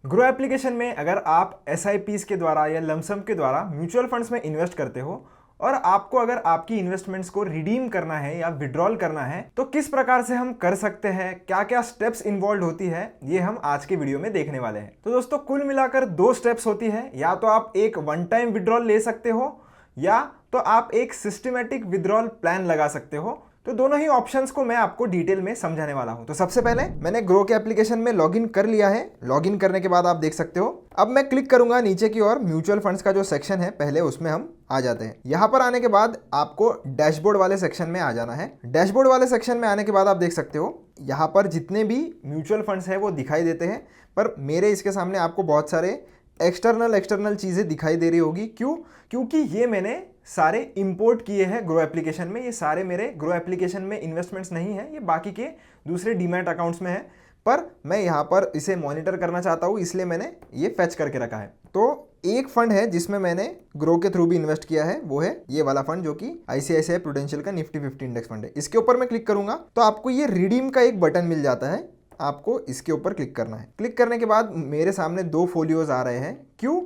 Grow application में अगर आप एसआईपीज के द्वारा या लमसम के द्वारा म्यूचुअल फंड्स में इन्वेस्ट करते हो और आपको अगर आपकी इन्वेस्टमेंट्स को रिडीम करना है या विड्रॉल करना है तो किस प्रकार से हम कर सकते हैं, क्या क्या स्टेप्स इन्वॉल्व होती है, ये हम आज के वीडियो में देखने वाले हैं। तो दोस्तों कुल मिलाकर दो स्टेप्स होती है, या तो आप एक वन टाइम विड्रॉल ले सकते हो या तो आप एक सिस्टमेटिक विड्रॉल प्लान लगा सकते हो। तो दोनों ही ऑप्शंस को मैं आपको डिटेल में समझाने वाला हूं। तो सबसे पहले मैंने ग्रो के एप्लीकेशन में लॉगिन कर लिया है। लॉगिन करने के बाद आप देख सकते हो, अब मैं क्लिक करूंगा नीचे की ओर, म्यूचुअल फंड्स का जो सेक्शन है पहले उसमें हम आ जाते हैं। यहां पर आने के बाद आपको डैशबोर्ड वाले सेक्शन में आ जाना है। डैशबोर्ड वाले सेक्शन में आने के बाद आप देख सकते हो यहाँ पर जितने भी म्यूचुअल फंड्स है वो दिखाई देते हैं, पर मेरे इसके सामने आपको बहुत सारे एक्सटर्नल चीज़ें दिखाई दे रही होगी। क्यों? क्योंकि ये मैंने सारे इंपोर्ट किए हैं ग्रो एप्लीकेशन में। ये सारे मेरे ग्रो एप्लीकेशन में इन्वेस्टमेंट्स नहीं है, ये बाकी के दूसरे डीमैट अकाउंट्स में है, पर मैं यहाँ पर इसे मॉनिटर करना चाहता हूँ, इसलिए मैंने ये फेच करके रखा है। तो एक फंड है जिसमें मैंने ग्रो के थ्रू भी इन्वेस्ट किया है, वो है ये वाला फंड जो कि आईसीआईसीआई प्रूडेंशियल का निफ्टी 50 इंडेक्स फंड है। इसके ऊपर मैं क्लिक करूंगा तो आपको ये रिडीम का एक बटन मिल जाता है, आपको इसके ऊपर क्लिक करना है। क्लिक करने के बाद मेरे सामने दो फोलियोज आ रहे हैं। क्यों?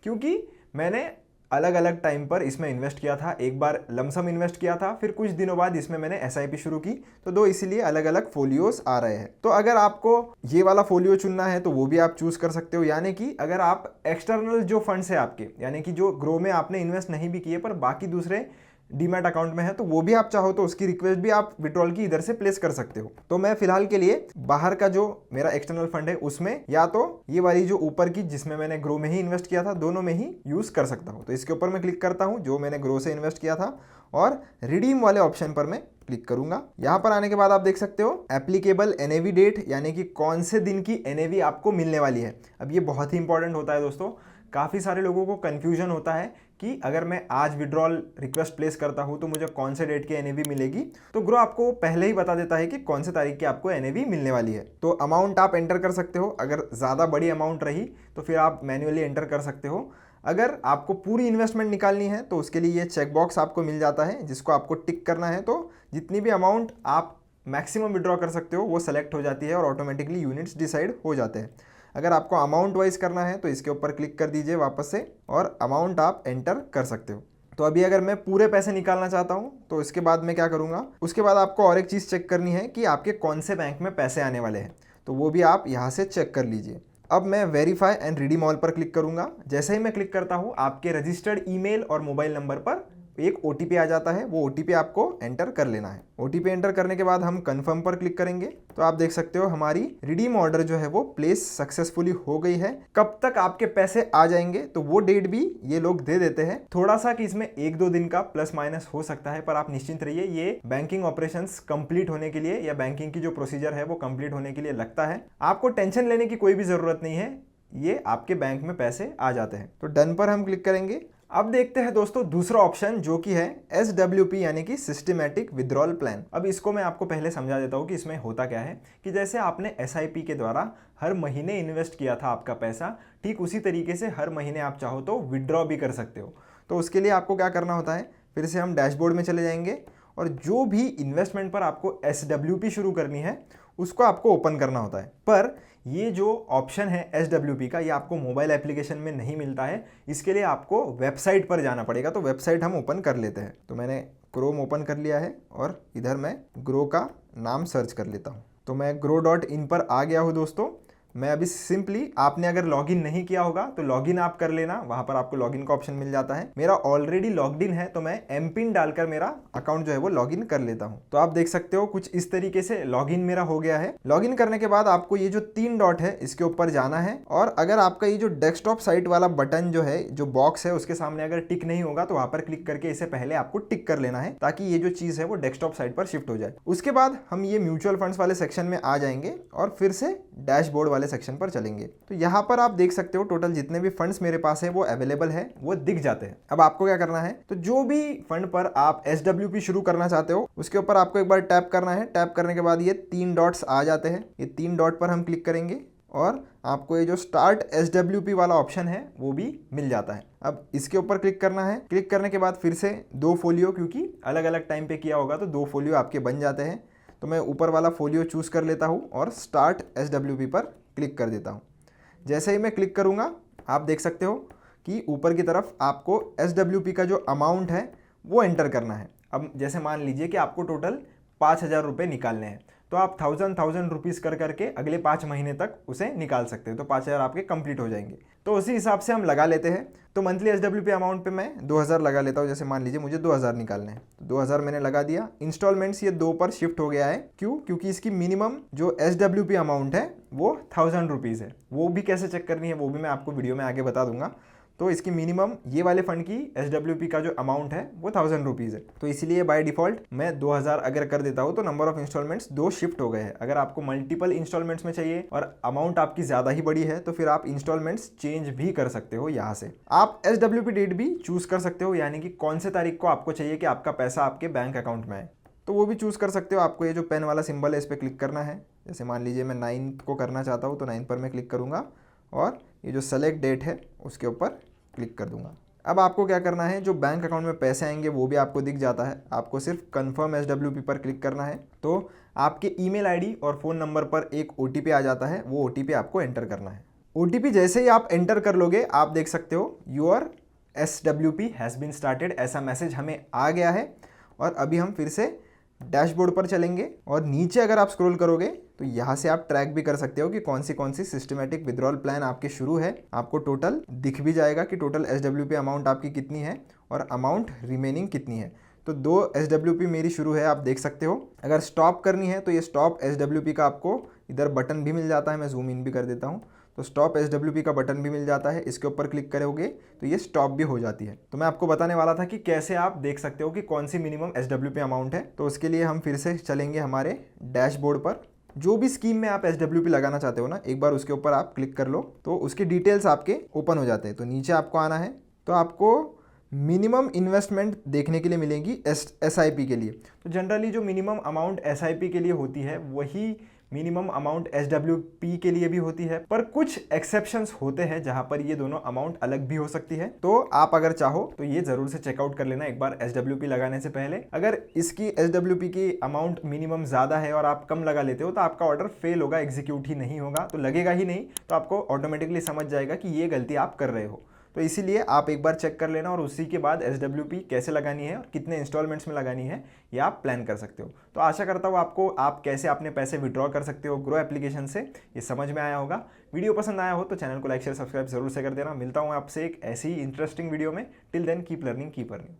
क्योंकि मैंने अलग अलग टाइम पर इसमें इन्वेस्ट किया था। एक बार लमसम इन्वेस्ट किया था, फिर कुछ दिनों बाद इसमें मैंने एसआईपी शुरू की, तो दो इसीलिए अलग अलग फोलियोज आ रहे हैं। तो अगर आपको ये वाला फोलियो चुनना है तो वो भी आप चूज कर सकते हो, यानी कि अगर आप एक्सटर्नल जो फंड्स है आपके, यानी कि जो ग्रो में आपने इन्वेस्ट नहीं भी किए पर बाकी दूसरे डीमैट अकाउंट में है, तो वो भी आप चाहो तो उसकी रिक्वेस्ट भी आप विड्रॉल की इधर से प्लेस कर सकते हो। तो मैं फिलहाल के लिए बाहर का जो मेरा एक्सटर्नल फंड है उसमें, या तो ये वाली जो ऊपर की जिसमें मैंने ग्रो में ही इन्वेस्ट किया था, दोनों में ही यूज कर सकता हूँ। तो इसके ऊपर मैं क्लिक करता हूँ जो मैंने ग्रो से इन्वेस्ट किया था, और रिडीम वाले ऑप्शन पर मैं क्लिक करूंगा। यहां पर आने के बाद आप देख सकते हो एप्लीकेबल एनएवी डेट, यानी कि कौन से दिन की एनएवी आपको मिलने वाली है। अब ये बहुत ही इंपॉर्टेंट होता है दोस्तों, काफ़ी सारे लोगों को कन्फ्यूजन होता है कि अगर मैं आज विड्रॉल रिक्वेस्ट प्लेस करता हूं तो मुझे कौन से डेट की एनएवी मिलेगी। तो ग्रो आपको पहले ही बता देता है कि कौन से तारीख की आपको एनएवी मिलने वाली है। तो अमाउंट आप एंटर कर सकते हो, अगर ज़्यादा बड़ी अमाउंट रही तो फिर आप मैन्युअली एंटर कर सकते हो। अगर आपको पूरी इन्वेस्टमेंट निकालनी है तो उसके लिए ये चेकबॉक्स आपको मिल जाता है जिसको आपको टिक करना है। तो जितनी भी अमाउंट आप मैक्सिमम विड्रॉ कर सकते हो वो सेलेक्ट हो जाती है और ऑटोमेटिकली यूनिट्स डिसाइड हो जाते हैं। अगर आपको अमाउंट वाइज करना है तो इसके ऊपर क्लिक कर दीजिए वापस से, और अमाउंट आप एंटर कर सकते हो। तो अभी अगर मैं पूरे पैसे निकालना चाहता हूं तो इसके बाद मैं क्या करूंगा, उसके बाद आपको और एक चीज़ चेक करनी है कि आपके कौन से बैंक में पैसे आने वाले हैं, तो वो भी आप यहाँ से चेक कर लीजिए। अब मैं वेरीफाई एंड रिडीम ऑल पर क्लिक करूंगा। जैसे ही मैं क्लिक करता हूं आपके रजिस्टर्ड ईमेल और मोबाइल नंबर पर एक ओटीपी आ जाता है, वो ओटीपी आपको एंटर कर लेना है। ओटीपी एंटर करने के बाद हम कंफर्म पर क्लिक करेंगे तो आप देख सकते हो हमारी रिडीम ऑर्डर जो है वो प्लेस सक्सेसफुली हो गई है। कब तक आपके पैसे आ जाएंगे तो वो डेट भी ये लोग दे देते हैं। थोड़ा सा कि इसमें एक दो दिन का प्लस माइनस हो सकता है, पर आप निश्चिंत रहिए, ये बैंकिंग ऑपरेशंस कंप्लीट होने के लिए या बैंकिंग की जो प्रोसीजर है वो कंप्लीट होने के लिए लगता है। आपको टेंशन लेने की कोई भी जरूरत नहीं है, ये आपके बैंक में पैसे आ जाते हैं। तो डन पर हम क्लिक करेंगे। अब देखते हैं दोस्तों दूसरा ऑप्शन जो कि है SWP, यानी कि सिस्टमैटिक विड्रॉल प्लान। अब इसको मैं आपको पहले समझा देता हूं कि इसमें होता क्या है, कि जैसे आपने SIP के द्वारा हर महीने इन्वेस्ट किया था आपका पैसा, ठीक उसी तरीके से हर महीने आप चाहो तो विड्रॉ भी कर सकते हो। तो उसके लिए आपको क्या करना होता है, फिर से हम डैशबोर्ड में चले जाएंगे और जो भी इन्वेस्टमेंट पर आपको SWP शुरू करनी है उसको आपको ओपन करना होता है। पर ये जो ऑप्शन है SWP का, ये आपको मोबाइल एप्लीकेशन में नहीं मिलता है, इसके लिए आपको वेबसाइट पर जाना पड़ेगा। तो वेबसाइट हम ओपन कर लेते हैं। तो मैंने क्रोम ओपन कर लिया है और इधर मैं ग्रो का नाम सर्च कर लेता हूँ। तो मैं grow.in पर आ गया हूँ दोस्तों। मैं अभी सिंपली, आपने अगर लॉगिन नहीं किया होगा तो लॉगिन आप कर लेना, वहां पर आपको लॉगिन का ऑप्शन मिल जाता है। मेरा ऑलरेडी लॉग्ड इन है तो मैं एमपिन डालकर मेरा अकाउंट जो है वो लॉगिन कर लेता हूं। तो आप देख सकते हो कुछ इस तरीके से लॉगिन मेरा हो गया है। लॉगिन करने के बाद आपको ये जो 3 डॉट है इसके ऊपर जाना है, और अगर आपका ये जो डेस्कटॉप साइट वाला बटन जो है, जो बॉक्स है, उसके सामने अगर टिक नहीं होगा तो वहां पर क्लिक करके इसे पहले आपको टिक कर लेना है ताकि ये जो चीज है वो डेस्कटॉप साइट पर शिफ्ट हो जाए। उसके बाद हम ये म्यूचुअल फंड्स वाले सेक्शन में आ जाएंगे और फिर से डैशबोर्ड वाले सेक्शन पर चलेंगे। तो यहाँ पर आप देख सकते हो टोटल जितने भी फंड्स मेरे पास है वो अवेलेबल है, वो दिख जाते हैं। अब आपको क्या करना है, तो जो भी फंड पर आप SWP शुरू करना चाहते हो उसके ऊपर आपको एक बार टैप करना है। टैप करने के बाद ये 3 डॉट्स आ जाते हैं, ये 3 डॉट पर हम क्लिक करेंगे और आपको ये जो स्टार्ट SWP वाला ऑप्शन है वो भी मिल जाता है। अब इसके ऊपर क्लिक करना है। क्लिक करने के बाद फिर से 2 फोलियो, क्योंकि अलग अलग टाइम पे किया होगा तो 2 फोलियो आपके बन जाते हैं। तो मैं ऊपर वाला फोलियो चूज कर लेता हूँ और स्टार्ट SWP पर क्लिक कर देता हूँ। जैसे ही मैं क्लिक करूँगा आप देख सकते हो कि ऊपर की तरफ आपको SWP का जो अमाउंट है वो एंटर करना है। अब जैसे मान लीजिए कि आपको टोटल 5,000 रुपये निकालने हैं, तो आप 1000 रुपीज़ कर करके अगले 5 महीने तक उसे निकाल सकते हो, तो 5,000 आपके कंप्लीट हो जाएंगे। तो उसी हिसाब से हम लगा लेते हैं। तो मंथली SWP अमाउंट पे मैं 2000 लगा लेता हूँ। जैसे मान लीजिए मुझे 2000 निकालने हैं, तो 2000 मैंने लगा दिया। इंस्टॉलमेंट्स ये 2 पर शिफ्ट हो गया है। क्यों? क्योंकि इसकी मिनिमम जो SWP अमाउंट है वो 1000 रुपीज़ है। वो भी कैसे चेक करनी है वो भी मैं आपको वीडियो में आगे बता दूंगा। तो इसकी मिनिमम ये वाले फंड की SWP का जो अमाउंट है वो 1000 रुपीज़ है। तो इसलिए बाय डिफॉल्ट मैं 2000 अगर कर देता हूँ तो नंबर ऑफ इंस्टॉलमेंट्स 2 शिफ्ट हो गए हैं। अगर आपको मल्टीपल इंस्टॉलमेंट्स में चाहिए और अमाउंट आपकी ज़्यादा ही बड़ी है तो फिर आप इंस्टॉलमेंट्स चेंज भी कर सकते हो। यहाँ से आप SWP डेट भी चूज़ कर सकते हो, यानी कि कौन से तारीख को आपको चाहिए कि आपका पैसा आपके बैंक अकाउंट में आए, तो वो भी चूज़ कर सकते हो। आपको ये जो पेन वाला सिंबल है इस पर क्लिक करना है। जैसे मान लीजिए मैं 9 को करना चाहता हूँ तो 9 पर मैं क्लिक करूँगा और ये जो सेलेक्ट डेट है उसके ऊपर क्लिक कर दूंगा। अब आपको क्या करना है, जो बैंक अकाउंट में पैसे आएंगे वो भी आपको दिख जाता है। आपको सिर्फ कन्फर्म SWP पर क्लिक करना है तो आपके ईमेल आईडी और फ़ोन नंबर पर एक OTP आ जाता है। वो OTP आपको एंटर करना है। OTP जैसे ही आप एंटर कर लोगे आप देख सकते हो your SWP has been started, ऐसा मैसेज हमें आ गया है। और अभी हम फिर से डैशबोर्ड पर चलेंगे और नीचे अगर आप स्क्रॉल करोगे तो यहाँ से आप ट्रैक भी कर सकते हो कि कौन सी सिस्टमेटिक विड्रॉल प्लान आपके शुरू है। आपको टोटल दिख भी जाएगा कि टोटल SWP अमाउंट आपकी कितनी है और अमाउंट रिमेनिंग कितनी है। तो 2 SWP मेरी शुरू है, आप देख सकते हो। अगर स्टॉप करनी है तो ये स्टॉप SWP का आपको इधर बटन भी मिल जाता है। मैं जूम इन भी कर देता हूँ तो स्टॉप SWP का बटन भी मिल जाता है। इसके ऊपर क्लिक करोगे तो ये स्टॉप भी हो जाती है। तो मैं आपको बताने वाला था कि कैसे आप देख सकते हो कि कौन सी मिनिमम SWP अमाउंट है। तो उसके लिए हम फिर से चलेंगे हमारे डैशबोर्ड पर। जो भी स्कीम में आप SWP लगाना चाहते हो ना, एक बार उसके ऊपर आप क्लिक कर लो तो उसके डिटेल्स आपके ओपन हो जाते हैं। तो नीचे आपको आना है तो आपको मिनिमम इन्वेस्टमेंट देखने के लिए मिलेंगी SIP के लिए। तो जनरली जो मिनिमम अमाउंट SIP के लिए होती है वही मिनिमम अमाउंट SWP के लिए भी होती है, पर कुछ एक्सेप्शंस होते हैं जहां पर ये दोनों अमाउंट अलग भी हो सकती है। तो आप अगर चाहो तो ये जरूर से चेकआउट कर लेना एक बार SWP लगाने से पहले। अगर इसकी SWP की अमाउंट मिनिमम ज़्यादा है और आप कम लगा लेते हो तो आपका ऑर्डर फेल होगा, एग्जीक्यूट ही नहीं होगा, तो लगेगा ही नहीं। तो आपको ऑटोमेटिकली समझ जाएगा कि ये गलती आप कर रहे हो। तो इसीलिए आप एक बार चेक कर लेना और उसी के बाद SWP कैसे लगानी है और कितने इंस्टॉलमेंट्स में लगानी है ये आप प्लान कर सकते हो। तो आशा करता हूँ आपको आप कैसे अपने पैसे विड्रॉ कर सकते हो ग्रो एप्लीकेशन से ये समझ में आया होगा। वीडियो पसंद आया हो तो चैनल को लाइक शेयर सब्सक्राइब जरूर से कर देना। मिलता हूँ आपसे एक ऐसी ही इंटरेस्टिंग वीडियो में। Till then keep learning keep earning.